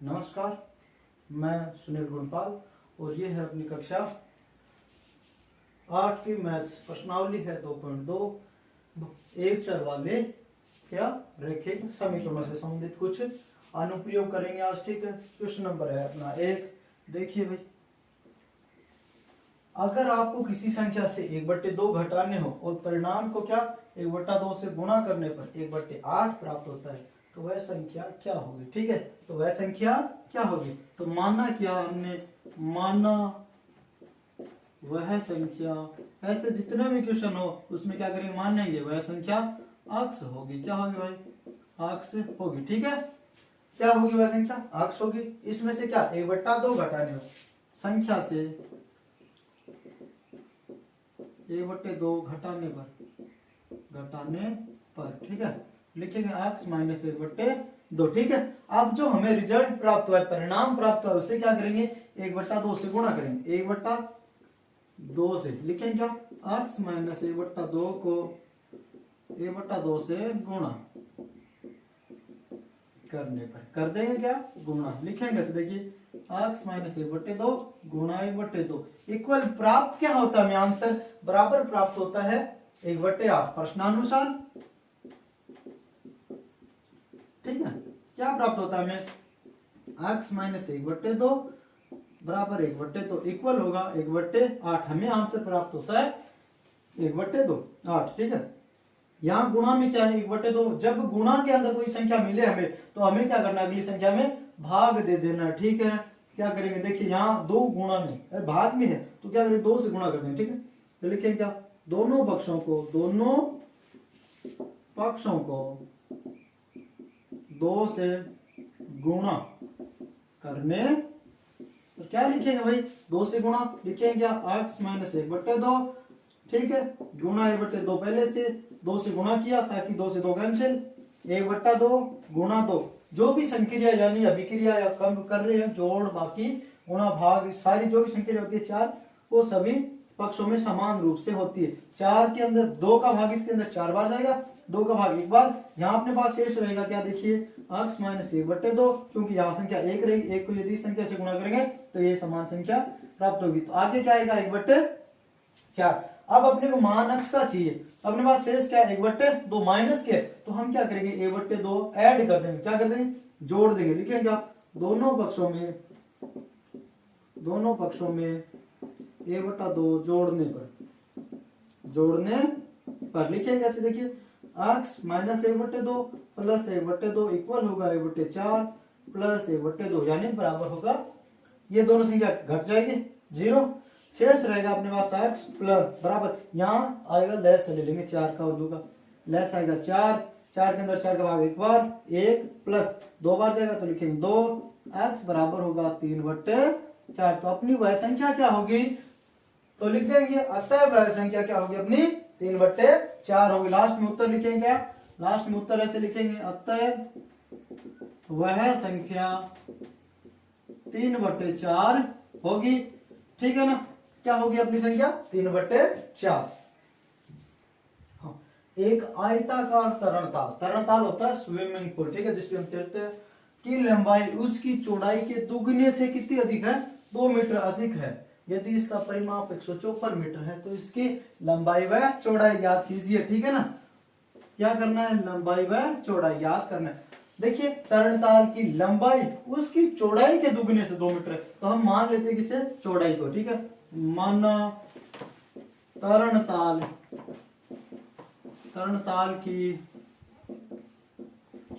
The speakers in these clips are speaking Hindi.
नमस्कार, मैं सुनील गुणपाल और ये है अपनी कक्षा 8 की मैथ्स प्रश्नावली है 2.2 एक चर वाले क्या रैखिक समीकरणों से संबंधित कुछ अनुप्रयोग करेंगे आज। ठीक है, क्वेश्चन नंबर है अपना 1। देखिए भाई, अगर आपको किसी संख्या से 1/2 घटाने हो और परिणाम को क्या 1/2 से गुणा करने पर 1/8 प्राप्त होता है तो वह संख्या क्या होगी। ठीक है, तो वह संख्या क्या होगी। तो माना क्या हमने, माना वह संख्या, ऐसे जितने भी क्वेश्चन हो उसमें क्या करेंगे, मानेंगे वह संख्या अक्स होगी। क्या होगी भाई, अक्स होगी। ठीक है, क्या होगी वह संख्या, अक्स होगी। इसमें से क्या 1/2 घटाने हो, संख्या से 1/2 घटाने पर ठीक है, लिखेंगे x माइनस 1/2। ठीक है, अब जो हमें रिजल्ट प्राप्त हुआ है, परिणाम प्राप्त हुआ है, उससे क्या करेंगे 1/2 से गुणा करेंगे। 1/2 से लिखेंगे क्या, x माइनस 1/2 को 1/2 से गुणा करने पर कर देंगे क्या, गुणा। लिखेंगे ऐसे, देखिए x माइनस 1/2 गुणा 1/2 इक्वल प्राप्त क्या होता है, हमें आंसर बराबर प्राप्त होता है 1/8 प्रश्नानुसार। ठीक है, क्या प्राप्त होता है हमें, x माइनस 1/2 बराबर 1/2 इक्वल होगा 1/8। हमें आंसर प्राप्त होता है 1/8। ठीक है, यहाँ गुणा में क्या है 1/2। जब गुणा के अंदर कोई संख्या मिले हमें तो हमें क्या करना, अगली संख्या में भाग दे देना। ठीक है, क्या करेंगे, देखिए यहाँ 2 गुणा में भाग में है तो क्या करेंगे 2 से गुणा कर देंगे। ठीक है, तो लिखेंगे क्या, दोनों पक्षों को 2 से गुणा करने तो क्या लिखेंगे भाई, 2 से गुणा लिखेंगे क्या, x माइनस 1/2। ठीक है, गुणा 1/2 पहले से 2 से गुणा किया ताकि 2 से 2 कैंसिल, 1/2 गुणा 2 जो भी संक्रिया यानी अभिक्रिया या कम कर रहे हैं, जोड़ बाकी गुणा भाग, सारी जो भी संक्रिया होती है 4 वो सभी पक्षों में समान रूप से होती है। 4 के अंदर 2 का भाग इसके अंदर 4 बार जाएगा, 2 का भाग 1 बार। यहाँ अपने पास शेष रहेगा क्या, देखिए x माइनस 1/2, क्योंकि यहाँ संख्या 1 रहेगी, 1 को यदि संख्या से गुणा करेंगे तो ये समान संख्या प्राप्त होगी। तो आगे क्या आएगा 1/4। अब अपने को मान x का चाहिए, अपने पास शेष क्या है 1/2 माइनस के, तो हम क्या करेंगे 1/2 ऐड कर देंगे, क्या कर देंगे जोड़ देंगे। लिखेंगे आप दोनों पक्षों में 1/2 जोड़ने पर लिखेंगे ऐसे, देखिए x माइनस 1/2 प्लस 1/2 इक्वल होगा 1/4 प्लस 1/2 यानी बराबर होगा, ये दोनों संख्या घट जाएगी 0, शेष रहेगा अपने पास x प्लस बराबर, यहाँ आएगा लेस ले लेंगे 4 का और 2 का, लेस आएगा 4 के अंदर 4 का भाग 1 बार 1 प्लस 2 बार जाएगा तो लिखेंगे 2, x बराबर होगा 3/4। तो अपनी वह संख्या क्या होगी, तो लिख देंगे अतः वह संख्या क्या होगी अपनी 3/4 होगी। लास्ट में उत्तर लिखेंगे क्या, लास्ट में उत्तर ऐसे लिखेंगे अतः वह संख्या 3/4 होगी। ठीक है ना, क्या होगी अपनी संख्या 3/4। हाँ, एक आयताकार तरणताल होता है स्विमिंग पूल, ठीक है, जिसमें हम तैरते हैं, की लंबाई उसकी चौड़ाई के दुगने से कितनी अधिक है, 2 मीटर अधिक है। यदि इसका परिमाप 154 मीटर है तो इसकी लंबाई व चौड़ाई याद कीजिए। ठीक है ना, क्या करना है, लंबाई व चौड़ाई याद करना है। देखिए तरणताल की लंबाई उसकी चौड़ाई के दुगने से 2 मीटर है, तो हम मान लेते हैं किसे, चौड़ाई को। ठीक है, माना तरणताल की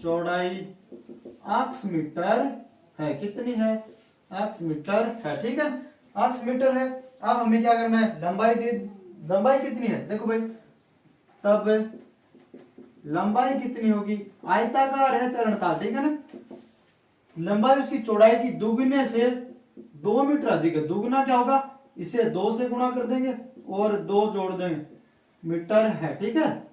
चौड़ाई x मीटर है, कितनी है, x मीटर है। ठीक है, x मीटर है। अब हमें क्या करना है, लंबाई कितनी है, देखो भाई, तब लंबाई कितनी होगी, आयताकार है तरणताल, ठीक है ना, लंबाई उसकी चौड़ाई की दुगने से 2 मीटर अधिक है। दुगना क्या होगा, इसे 2 से गुणा कर देंगे और 2 जोड़ देंगे, मीटर है। ठीक है,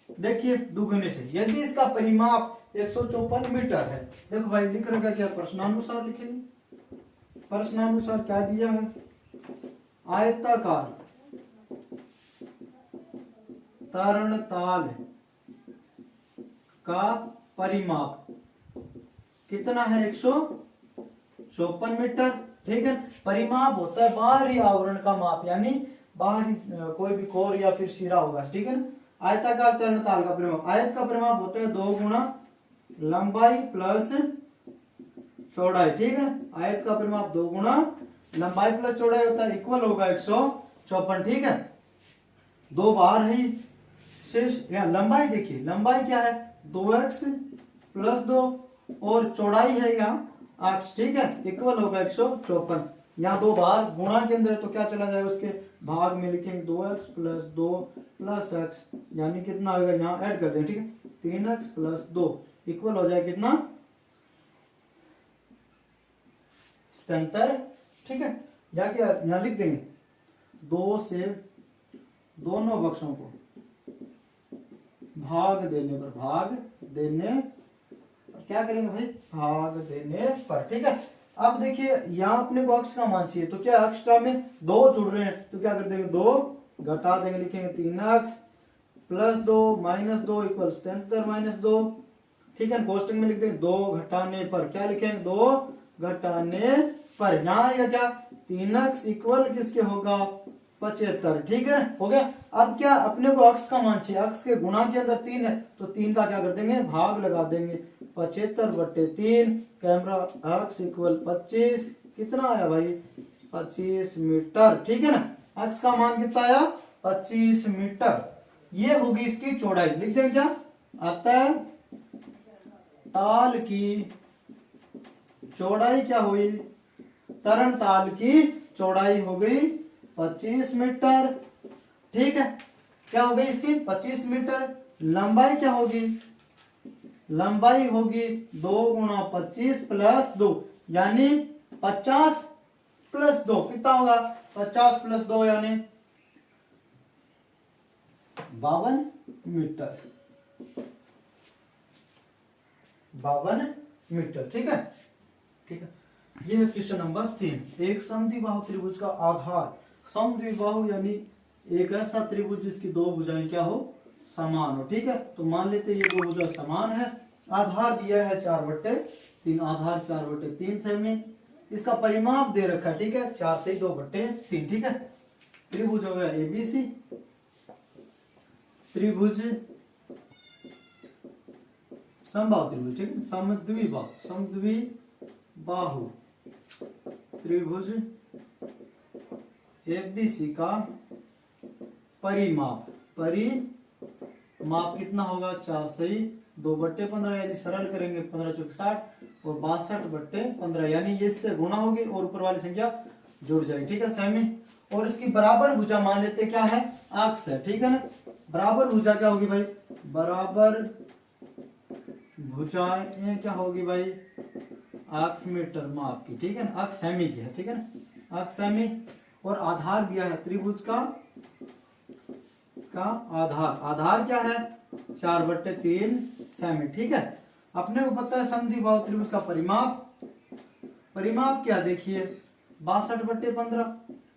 देखिए दुगने से, यदि इसका परिमाप 154 मीटर है, देखो भाई लिख रखा क्या, प्रश्नानुसार लिखेंगे, प्रश्नानुसार क्या दिया है, आयताकार तरणताल का परिमाप कितना है, 154 54 मीटर। ठीक है, परिमाप होता है बाहरी आवरण का माप, यानी बाहरी कोई भी कोर या फिर सिरा होगा। ठीक है ना। आयताकार तरणताल का परिमाप, आयत का परिमाप होता है 2 गुना लंबाई प्लस चौड़ाई। ठीक है, आयत का परिमाप 2 गुना लंबाई प्लस चौड़ाई होता है, इक्वल होगा 154। ठीक है, दो बार है शेष। यहाँ लंबाई देखिए, लंबाई क्या है 2x प्लस 2 और चौड़ाई है यहाँ अक्ष। ठीक है, इक्वल होगा 154। यहाँ दो बार गुणा के अंदर तो क्या चला जाएगा, उसके भाग में लिखेंगे 2x प्लस 2 प्लस x, यानी कितना होगा, यहाँ ऐड कर दें। ठीक है, 3x प्लस 2 इक्वल हो जाए कितना, 77। ठीक है, जाके यहाँ लिख देंगे 2 से दोनों पक्षों को भाग देने पर, भाग देने पर क्या करेंगे भाई, भाग देने पर। ठीक है, अब देखिए यहाँ अपने को अक्ष का मान चाहिए, तो क्या अक्ष में 2 जुड़ रहे हैं तो क्या कर देंगे, 2 घटा देंगे, लिखेंगे 3x plus 2 minus 2 equal 77 minus 2। ठीक है, कोष्टक में लिख देंगे 2 घटाने पर, क्या लिखेंगे 2 घटाने पर, यहाँ आएगा क्या 3x इक्वल किसके होगा 75। ठीक है, हो गया। अब क्या अपने को अक्ष का मान चाहिए, अक्ष के गुणा के अंदर 3 है तो 3 का क्या कर देंगे, भाग लगा देंगे, 75/3, कैमरा अक्ष इक्वल 25, कितना आया भाई 25 मीटर। ठीक है ना, अक्ष का मान कितना आया 25 मीटर। ये होगी इसकी चौड़ाई, लिख देंगे क्या, अतः ताल की चौड़ाई क्या हुई, तरण ताल की चौड़ाई हो गई 25 मीटर। ठीक है, क्या हो गई इसकी 25 मीटर। लंबाई क्या होगी, लंबाई होगी 2 गुणा 25 प्लस 2, यानी 50 प्लस 2 कितना होगा, 50 प्लस 2 यानी 52 मीटर, 52 मीटर। ठीक है, ठीक है, ये है क्वेश्चन नंबर 3। एक समद्विबाहु त्रिभुज का आधार, समद्विबाहु यानी एक ऐसा त्रिभुज जिसकी दो भुजाएं क्या हो, समान हो। ठीक है, तो मान लेते ये दो भुजा समान है, आधार दिया है 4/3, आधार 4/3 सेमी, इसका परिमाप दे रखा है। ठीक है, 4 से 2/3। ठीक है, त्रिभुज हो गया एबीसी, त्रिभुज समबाहु त्रिभुज। ठीक है, समद्विबाहु, समद्विबाहु त्रिभुज एबीसी का परिमाप, परिमाप कितना होगा 4 से 2/15, यानी सरल करेंगे 15 चौक 60 और 62/15, यानी ये इससे गुणा होगी और ऊपर वाली संख्या जुड़ जाएगी। ठीक है, सेमी। और इसकी बराबर भुजा मान लेते क्या है, अक्ष है। ठीक है ना, बराबर भुजा क्या होगी भाई, बराबर भुजाएं क्या होगी भाई, अक्ष मीटर माप की। ठीक है ना, अक्ष सेमी की है। ठीक है ना, अक्ष सेमी। और आधार दिया है त्रिभुज का आधार, आधार क्या है 4/3 सेमी। ठीक है, अपने को पता है समद्विबाहु त्रिभुज का परिमाप, परिमाप क्या देखिए 62/15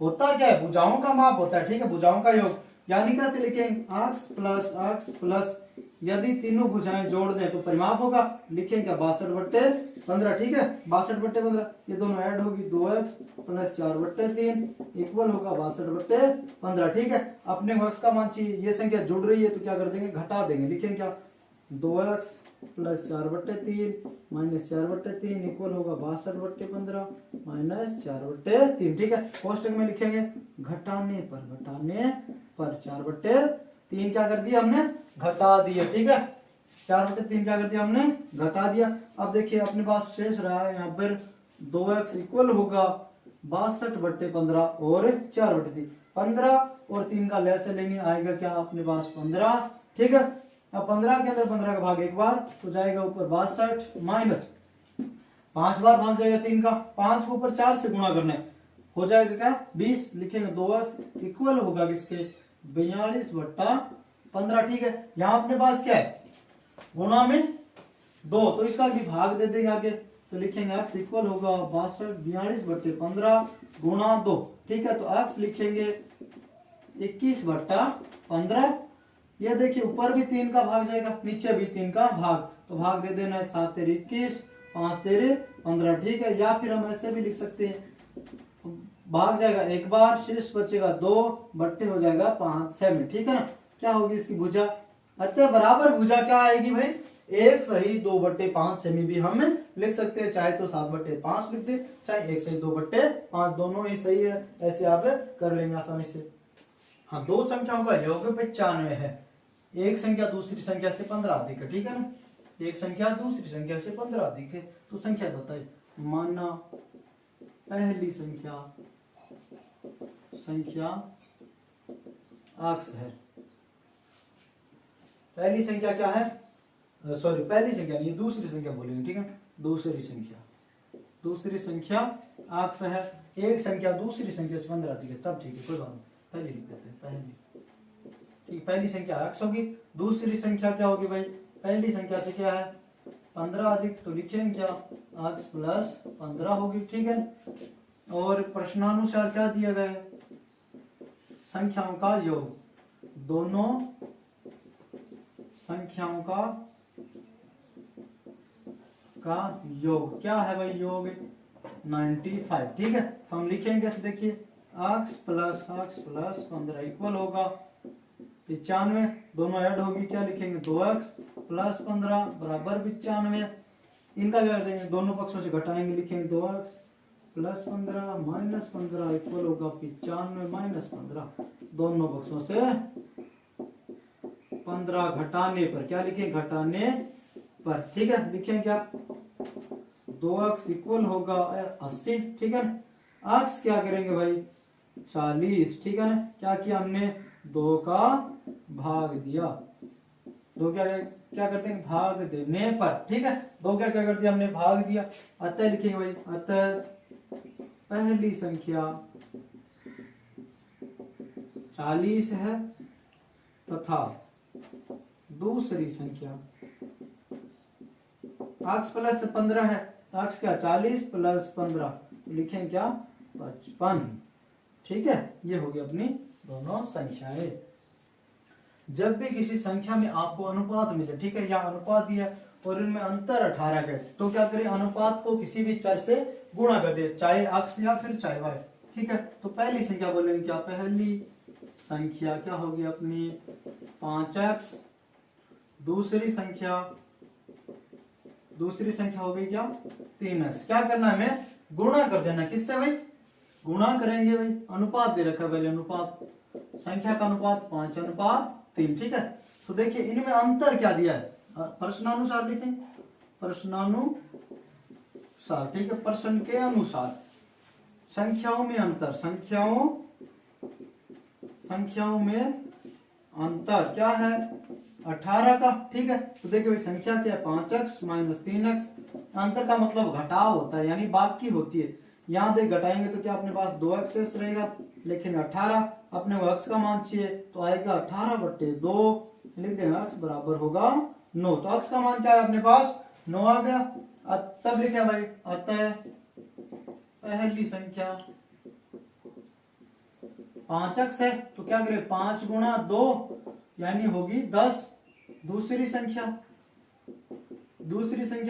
होता क्या है, भुजाओं का माप होता है। ठीक है, भुजाओं का योग, यानी कैसे लिखेंगे अक्ष प्लस, यदि तीनों भुजाएं जोड़ दें तो परिमाप होगा, लिखेंगे क्या 62/15। ठीक है, 62/15, ये दोनों ऐड होगी 2x प्लस 4/3 इक्वल होगा 62/15। ठीक है, अपने को x का मान चाहिए, ये संख्या जुड़ रही है तो क्या कर देंगे, घटा देंगे, लिखेंगे क्या 2x प्लस 4/3 माइनस 4/3 इक्वल होगा 62/15 माइनस 4/3। ठीक है, कोष्टक में लिखेंगे घटाने पर 4/3 क्या कर दिया हमने, घटा दिया। ठीक है, 4/3 क्या कर दिया हमने, घटा दिया। अब देखिए अपने पास शेष रहा है यहाँ पर 2x इक्वल होगा 62/15 और 4/3, 15 और 3 का लय से लेंगे, आएगा क्या अपने पास 15। ठीक है, अब 15 के अंदर 15 का भाग एक बार तो जाएगा ऊपर 62 माइनस 5 बार भाग जाएगा 3 का, 5 को ऊपर 4 से गुणा करना है, हो जाएगा क्या 20, लिखेंगे 2x इक्वल होगा किसके 42/15। ठीक है, यहाँ अपने पास क्या है गुणा में 2, तो इसका भी भाग दे देंगे आगे, तो लिखेंगे x इक्वल होगा 42/15 गुणा 2। ठीक है, तो x लिखेंगे 21/15। ये देखिए ऊपर भी 3 का भाग जाएगा, नीचे भी 3 का भाग, तो भाग दे देना है 7 × 21 5 तेरे 15, ठीक है। या फिर हम ऐसे भी लिख सकते हैं, भाग जाएगा एक बार, शेष बचेगा 2 बट्टे हो जाएगा 5 6 में, ठीक है ना। क्या होगी इसकी भुजा, अतः बराबर भुजा क्या आएगी भाई, 1 सही 2 बट्टे 5 सेमी भी हम लिख सकते हैं, चाहे तो 7 बट्टे 5 लिख दे, चाहे 1 सही 2 बट्टे 5, दोनों ही सही है, ऐसे आप कर लेंगे आसानी से। हाँ, दो संख्याओं का योग 95 है, एक संख्या दूसरी संख्या से 15 अधिक है, ठीक है ना। एक संख्या दूसरी संख्या से 15 अधिक है, तो संख्या बताइए। माना पहली संख्या अक्स है, पहली संख्या क्या है, सॉरी पहली संख्या नहीं, दूसरी संख्या बोलेंगे, ठीक है। दूसरी संख्या अक्स है, एक संख्या दूसरी संख्या से 15 अधिक है, तब ठीक है, कोई बात नहीं, पहली लिख देते हैं, पहली, ठीक। पहली संख्या अक्स होगी, दूसरी संख्या क्या होगी भाई, पहली संख्या से क्या है 15 अधिक, तो लिखेंगे क्या अक्स प्लस 15 होगी, ठीक है। और प्रश्नानुसार क्या दिया गया है, संख्याओं का योग, दोनों संख्याओं का योग क्या है भाई, योग 95, ठीक है। तो हम लिखेंगे कैसे, देखिए अक्स प्लस 15 इक्वल होगा 95, दोनों ऐड होगी, क्या लिखेंगे 2x प्लस 15 बराबर 95, इनका क्या कर देंगे, दोनों पक्षों से घटाएंगे, लिखेंगे 2x प्लस 15 माइनस 15 इक्वल होगा 95 माइनस 15, दोनों पक्षों से 15 घटाने पर, क्या लिखें घटाने पर, ठीक है। लिखें क्या 2x इक्वल होगा 80, ठीक है। x क्या करेंगे भाई 40, ठीक है ना। क्या किया हमने, 2 का भाग दिया, 2 क्या करते हैं भाग देने पर, ठीक है। 2 क्या कर दिया हमने, भाग दिया, अतः लिखेंगे भाई, अतः पहली संख्या 40 है तथा दूसरी संख्या x प्लस 15 है, तो x क्या 40 प्लस 15, लिखें क्या 55, ठीक है। ये होगी अपनी दोनों संख्याएं। जब भी किसी संख्या में आपको अनुपात मिले, ठीक है, या अनुपात दिया और इनमें अंतर 18 है, तो क्या करें, अनुपात को किसी भी चर से गुणा कर दे, चाहे x या फिर चाहे y, ठीक है। तो पहली संख्या बोलेंगे क्या, पहली संख्या क्या होगी अपनी 5x, दूसरी संख्या हो गई क्या 3x, क्या करना है हमें, गुणा कर देना, किससे भाई, गुणा करेंगे भाई, अनुपात दे रखा है पहले, अनुपात संख्या का अनुपात 5:3, ठीक है। तो देखिए इनमें अंतर क्या दिया है, प्रश्नानुसार लिखें, प्रश्नानुसार, ठीक है, प्रश्न के अनुसार संख्याओं में अंतर, संख्याओं में अंतर क्या है 18 का, ठीक है। तो देखिए भाई संख्या क्या है 5x माइनस 3x, अंतर का मतलब घटाव होता है, यानी बाकी होती है, यहाँ देख घटाएंगे तो क्या अपने पास 2x शेष रहेगा, लेकिन 18 अपने को x का मान चाहिए, तो आएगा 18/2, लिख देंगे x बराबर होगा 9, तो x का मान क्या है अपने पास 9 आ गया। तब लिखे भाई, अतः पहली संख्या 5x है, तो क्या करें 5 गुणा 2 यानी होगी 10, दूसरी संख्या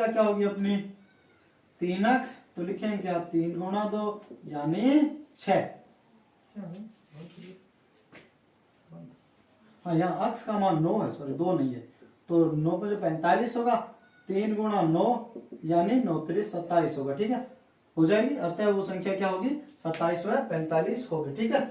क्या होगी अपनी 3x, तो लिखेंगे क्या 3 गुणा 2 यानी 6, हाँ यहाँ x का मान 9 है, सॉरी 2 नहीं है, तो 9 पर 45 होगा, 3 गुणा 9 यानी 9 3 27 होगा, ठीक है, हो जाएगी। अतः वो संख्या क्या होगी 27 व 45 होगी, ठीक है।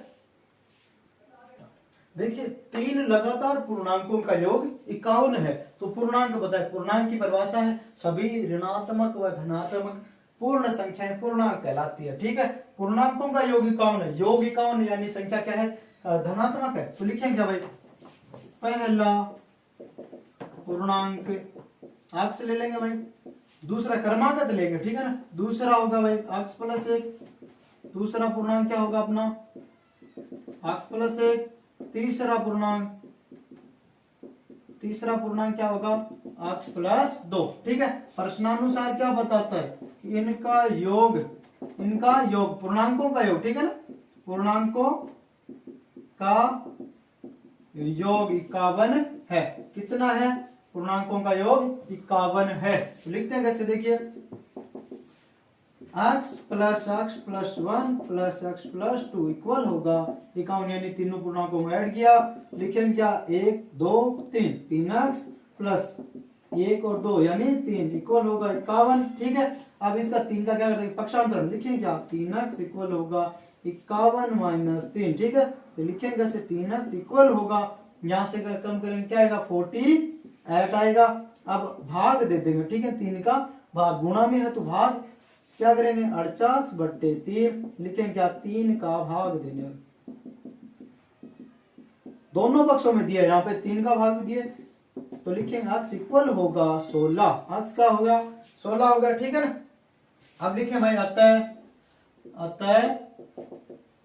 देखिए 3 लगातार पूर्णांकों का योग 51 है, तो पूर्णांक बताए, पूर्णांक की परिभाषा है सभी ऋणात्मक व धनात्मक पूर्ण संख्याएं पूर्णांक कहलाती है, ठीक है। पूर्णांकों का योग 51 है, योग 51 यानी संख्या क्या है धनात्मक है, तो लिखेंगे क्या भाई, पहला पूर्णांक x ले लेंगे भाई, दूसरा क्रमागत लेंगे, ठीक है ना, दूसरा होगा भाई x प्लस 1, दूसरा पूर्णांक क्या होगा अपना x प्लस 1, तीसरा पूर्णांक क्या होगा x प्लस 2, ठीक है। प्रश्नानुसार क्या बताता है कि इनका योग पूर्णांकों का योग, ठीक है ना, पूर्णांकों का योग 51 है, कितना है पूर्णांकों का योग 51 है, तो लिखते हैं कैसे, देखिए x plus 1 plus x plus 2 equal होगा 51, यानी तीनों पूर्णांकों को ऐड किया, लिखेंगे क्या 1 2 3, 3x प्लस 1 और 2 यानी 3 इक्वल होगा 51। ठीक है, अब इसका 3 का क्या करेंगे पक्षांतरण, लिखेंगे क्या 3x इक्वल होगा 51 माइनस 3। ठीक है, तो लिखेंगे से 3x इक्वल होगा, यहां से कम करेंगे क्या आएगा 48 आएगा। अब भाग दे देंगे, ठीक है, 3 का भाग गुणा में है तो भाग क्या करेंगे 48/3, लिखेंगे क्या 3 का भाग देने, दोनों पक्षों में दिया, यहाँ पे 3 का भाग दिए तो लिखेंगे x इक्वल होगा 16, x का होगा 16 होगा। ठीक है ना, अब लिखें भाई अतः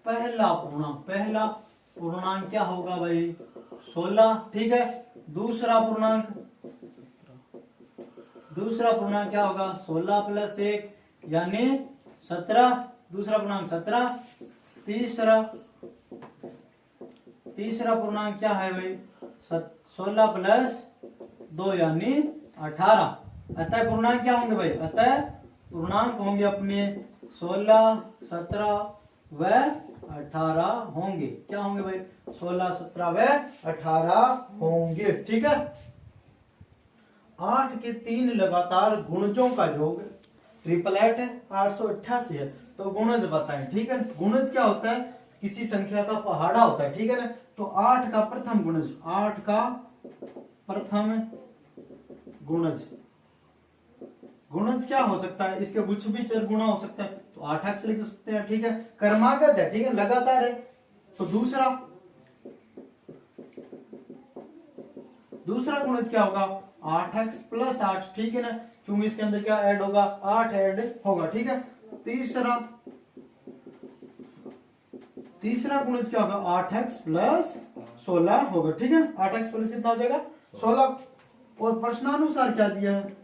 पहला पूर्णांक क्या होगा भाई 16। ठीक है, दूसरा पूर्णांक क्या होगा 16 प्लस 1 यानी 17, दूसरा पूर्णांक 17, तीसरा पूर्णांक क्या है भाई 16 प्लस 2 यानी 18। अतः पूर्णांक क्या होंगे भाई, अतः पूर्णांक होंगे अपने 16 17 व 18 होंगे। क्या होंगे भाई 16 17 व 18 होंगे। ठीक है, 8 के 3 लगातार गुणजों का योग ट्रिपलेट है 888 है, तो गुणज बताएं। ठीक है, गुणज क्या होता है किसी संख्या का पहाड़ा होता है। ठीक है ना, तो 8 का प्रथम गुणज, 8 का प्रथम गुणज क्या हो सकता है, इसके कुछ भी चर गुणा हो सकता है, तो 8x लिख सकते हैं। ठीक है, क्रमागत है, ठीक है, लगातार है, तो दूसरा गुणज क्या होगा 8x प्लस 8। ठीक है ना, क्योंकि इसके अंदर क्या ऐड होगा 8 ऐड होगा। ठीक है, तीसरा गुणज क्या होगा 8x प्लस 16 होगा। ठीक है, 8x प्लस कितना हो जाएगा 16। और प्रश्नानुसार क्या दिया है,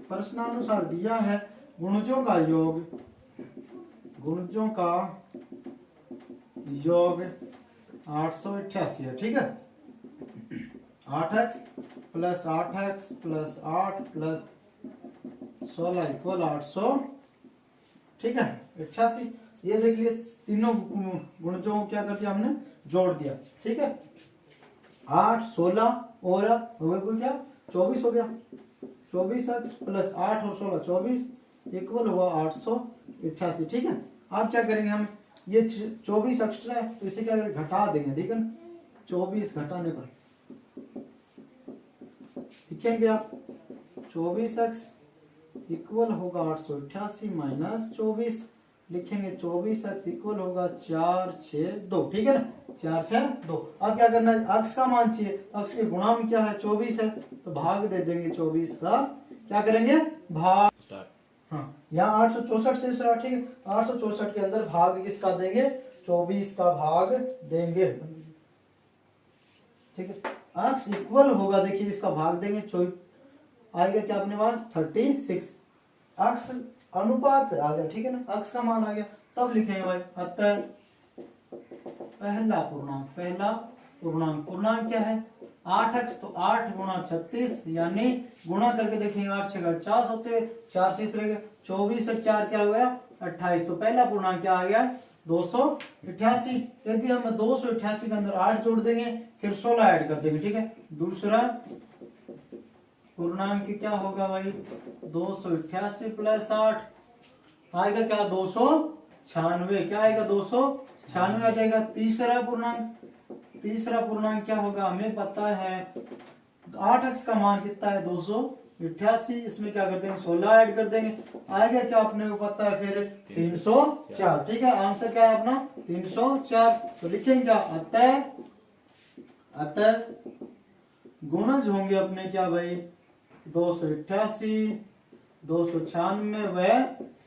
प्रश्नानुसार दिया है गुणजों का योग 888 है। ठीक है, 8x plus 8x plus 8 plus 16 equal 800। ठीक है, 88। ये देख लिए तीनों गुणजों को क्या कर दिया हमने जोड़ दिया। ठीक है, 8 16 और क्या 24 हो गया, 24x प्लस 8 और 16 24 इक्वल हुआ 888। ठीक है, अब क्या करेंगे हम, ये 24 एक्स्ट्रा है तो इसे क्या करेंगे घटा देंगे। ठीक है, 24 घटाने पर लिखेंगे आप 24x इक्वल होगा 888 माइनस 24, लिखेंगे 24x इक्वल होगा 462। ठीक है ना, 462। अब क्या करना है, अक्ष का मान चाहिए, अक्ष के गुणा में क्या है 24 है, तो भाग दे देंगे 24 का, क्या करेंगे भाग, हाँ यहाँ 864 शेष रहा। ठीक है, 864 के अंदर भाग किसका देंगे 24 का भाग देंगे। ठीक है, अक्ष इक्वल होगा, देखिए इसका भाग देंगे, आएगा क्या अपने पास 36, अक्ष अनुपात आ गया। ठीक है ना, अक्ष का मान आ गया, तब लिखेंगे भाई अतः पहला पूर्णांक क्या है 8x, तो 8 गुणा 36 यानी गुणा करके देखेंगे 8 6 50 होते, 4 शेष रह गए, 24 से 4 क्या हो गया 28, तो पहला पूर्णांक क्या आ गया 288। यदि हम 288 के अंदर 8 जोड़ देंगे फिर 16 ऐड कर देंगे। ठीक है, दूसरा पूर्णांक क्या होगा भाई 288 प्लस 8 आएगा क्या 296, क्या आएगा 296 आ जाएगा। तीसरा पूर्णांक क्या होगा, हमें पता है 8x का मान कितना है 288, इसमें क्या कर देंगे 16 ऐड कर देंगे, आएगा क्या अपने को पता है फिर 304। ठीक है, आंसर क्या है अपना 304। तो लिखेंगे क्या अतः गुणज होंगे अपने क्या भाई 288 296 व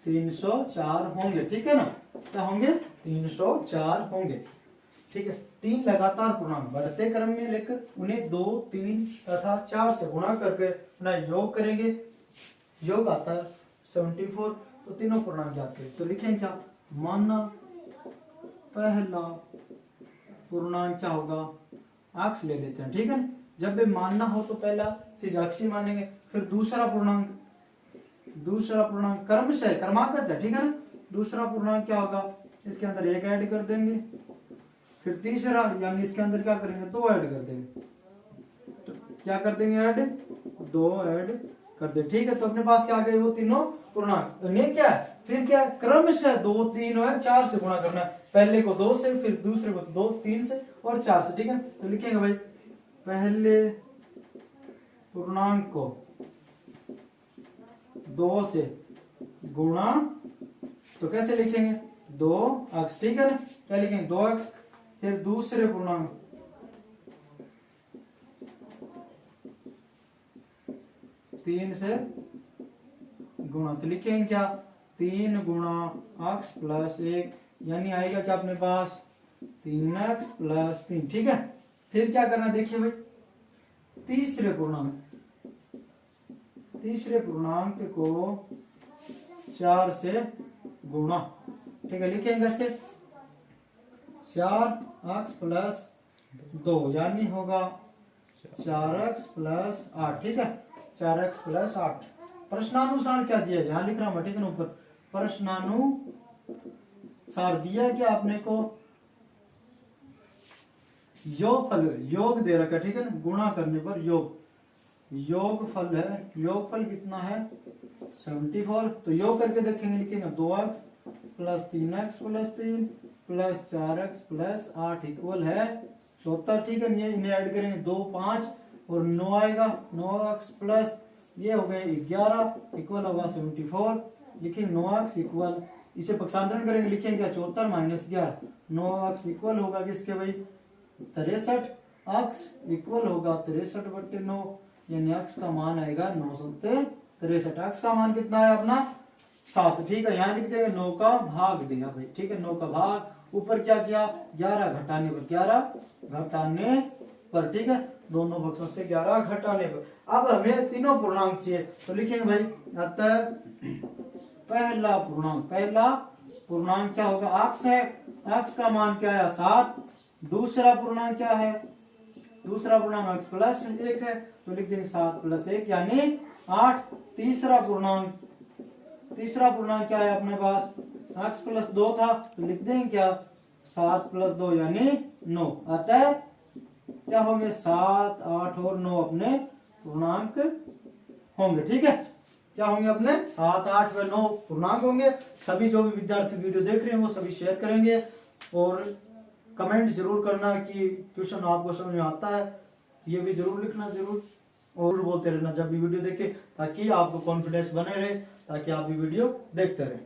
304 होंगे। ठीक है ना, क्या होंगे 304 होंगे। ठीक है, 3 लगातार पूर्णांक बढ़ते क्रम में लेकर उन्हें 2 3 तथा 4 से गुणा करके अपना योग करेंगे, योग आता है 74, तो तीनों पूर्णांक ज्ञात करें। तो लिखेंगे क्या, माना पहला पूर्णांक क्या होगा, अक्ष ले लेते हैं। ठीक है, जब भी मानना हो तो पहला चीज अक्ष ही मानेंगे, फिर दूसरा पूर्णांक दूसरा पूर्णांक क्रमशः क्रमागत है, ठीक है ना। दूसरा पूर्णांक क्या होगा, इसके अंदर एक ऐड कर देंगे, फिर तीसरा यानी इसके अंदर क्या करेंगे, दो ऐड कर देंगे। तो क्या कर देंगे, ऐड, दो ऐड कर दे, ठीक है। तो अपने पास क्या आ गए, वो तीनों पूर्णांक। नहीं क्या है, फिर क्या क्रमशः 2 3 और 4 से गुणा करना है। पहले को 2 से, फिर दूसरे को 2 3 से और 4 से, ठीक है। तो लिखेंगे भाई पहले पूर्णांक को 2 से गुणा, तो कैसे लिखेंगे, 2x, ठीक है ना। क्या लिखेंगे, 2x। फिर दूसरे पूर्णांक 3 से गुणा, तो लिखेंगे क्या, 3 गुणा x प्लस 1, यानी आएगा क्या अपने पास 3x प्लस 3, ठीक है। फिर क्या करना है, देखिए भाई तीसरे पूर्णांक को 4 से गुणा, ठीक है। लिखेंगे ऐसे 4x प्लस 2, यानी होगा 4x प्लस 8, ठीक है। 4x प्लस 8 प्रश्नानुसार क्या दिया, यहाँ लिख रहा हूं, ठीक है। ऊपर प्रश्नानुसार दिया क्या आपने को, योगफल, योग दे रखा, ठीक है ना। गुणा करने पर योगफल है, योगफल कितना है 74। तो योग करके देखेंगे, लिखेंगे 2x plus 3x plus 3 plus 4x plus 8 equal है 74, ठीक है। ये इन्हें ऐड करेंगे 2 5 और 9 आएगा, 9x प्लस ये हो गए 11 इक्वल होगा 74। लिखेंगे 9x इक्वल, इसे पक्षांतरण करेंगे, लिखेंगे क्या 74 माइनस 11, 9x इक्वल होगा किसके भाई 63, x इक्वल होगा 63/9, यानी x का मान आएगा 963। x का मान कितना है अपना 7, ठीक है। यहाँ लिख देंगे 9 का भाग दिया भाई, ठीक है। 9 का भाग, ऊपर क्या किया 11 घटाने पर, ठीक है। दोनों पक्षों से 11 घटाने पर। अब हमें तीनों पूर्णांक चाहिए, तो लिखेंगे भाई अतः पहला पूर्णांक क्या होगा, x है, x का मान क्या है 7। दूसरा पूर्णांक क्या है, दूसरा पूर्णांक x प्लस 1 है, तो लिख देंगे 7 प्लस 1 यानी 8। तीसरा पूर्णांक क्या है अपने पास, x प्लस 2 था, तो लिख देंगे क्या 7 प्लस 2 यानी 9। अतः क्या होंगे 7 8 और 9 अपने पूर्णांक होंगे, ठीक है। क्या होंगे अपने 7 8 व 9 पूर्णांक होंगे। सभी जो भी विद्यार्थी वीडियो देख रहे हैं वो सभी शेयर करेंगे और कमेंट जरूर करना कि क्वेश्चन आपको समझ में आता है, ये भी जरूर लिखना, जरूर और बोलते रहना जब भी वीडियो देखे, ताकि आपको कॉन्फिडेंस बने रहे, ताकि आप भी वीडियो देखते रहें।